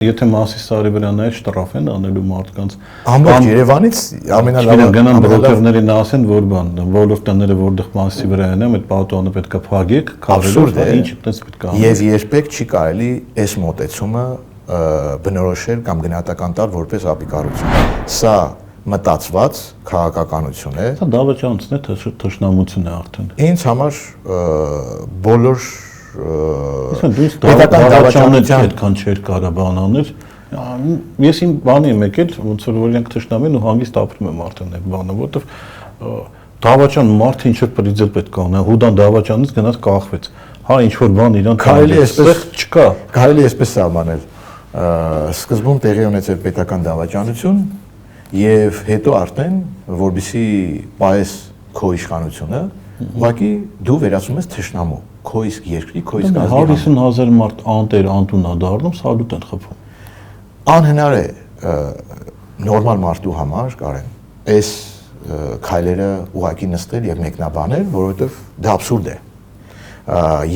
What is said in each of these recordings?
Եթե Մասի Սարի վրա նայեք շտրաֆ են անելու մարդկանց ամբողջ Երևանից ամենալավը գնան բրոկերներին ասեն, որ բան ոլորտ տները որտեղ Մասի վրա են, այդ պատուանը պետք է փակեք, քարերով, ինչ այդպես պետք է եւ երբեք չի կարելի այս մոտեցումը բնորոշել կամ գնահատական տալ որպես ապիկարություն։ Սա մտածված քաղաքականություն է։ Սա դավաճանություն է, թշնամություն է արդեն։ Ինձ համար բոլոր դավաճանության այդքան չէր կարա բան անել։ Ես իմ բանի եմ եկել, ոնց որ օրինակ թշնամին ու հանգիստ ապրում եմ արդեն այդ բանը, որովհետև դավաճան մարդը ինչ որ պրիձել պետք է անա, հուդան դավաճանից գնաց կախվեց։ Հա ինչ որ բան իրան կարելի էսպես չկա։ Կարելի էսպես սահմանել։ Սկզբում տեղի ունեցել պետական դավաճանություն եւ հետո արդեն որբիսի պայես քո իշխանությունը, ուղղակի դու վերածում ես թշնամու, քո իսկ երկրի, քո իսկ ազգի 150,000 մարդ անտեր անտունա դառնում, սալուտ են խփում։ Անհնար է նորմալ մարդու համար կարեն այս քայլերը ուղղակի նստել եւ մեկնաբանել, որովհետեւ դա աբսուրդ է։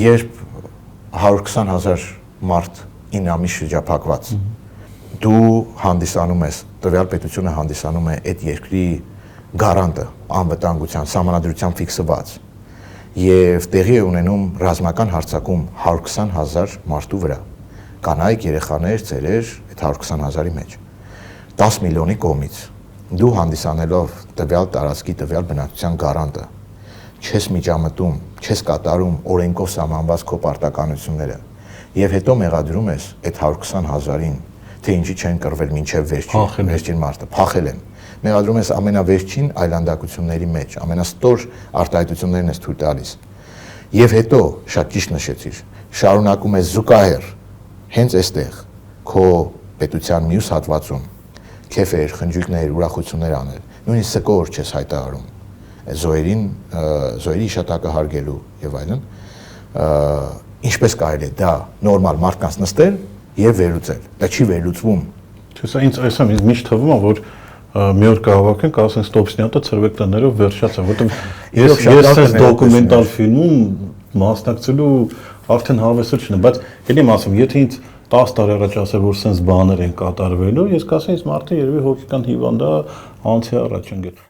Երբ 120,000 մարդ 9 ամիս շրջափակված դու հանդիսանում ես, տվյալ պետությունը հանդիսանում է այդ երկրի գարանտը անվտանգության, սահմանադրությամբ ֆիքսված եւ տեղի է ունենում ռազմական հարձակում 120,000 մարդու վրա, կանայք, երեխաներ, ծերեր այդ 120,000-ի մեջ 10 միլիոնի կողմից դու հանդիսանելով տվյալ տարածքի տվյալ բնակչության գարանտը չես միջամտում, չես կատարում օրենքով սահմանված քո պարտականությունները եւ հետո մեղադրում ես այդ 120,000-ին թե ինչի չեն կռվել մինչև վերջին մարտը, փախել են։ Մեղադրում ես ամենավերջին այլանդակությունների մեջ, ամենաստոր արտահայտություններն ես թույլ տալիս։ Եվ հետո, շատ ճիշտ նշեցիր, շարունակում ես զուգահեռ հենց այստեղ քո պետության մյուս հատվածում քեֆեր, խնջույքներ, ուրախություններ անել, նույնիսկ սկոր չես հայտարարում զոհերի իշտակը հարգելու եւ այլն, ինչպես կարելի է դա նորմալ մարդկանց նստել եւ վերլուծել։ Դա չի վերլուծվում։ Չէ, սա ինձ միշտ թվում է, որ մի օր կհավաքենք, ասեն ստոպսնյատը ցրվեք տներով վերջացա, որովհետեւ ես այս դոկումենտալ ֆիլմում մասնակցելու արդեն հավեսը չունեմ, բայց ելի ասեմ, եթե ինձ 10 տարի առաջ ասեր, որ sense բաներ են կատարվելու, ես կասեի, այս մարդը երևի հոգեկան հիվանդ է, անցի առաջ ընկել։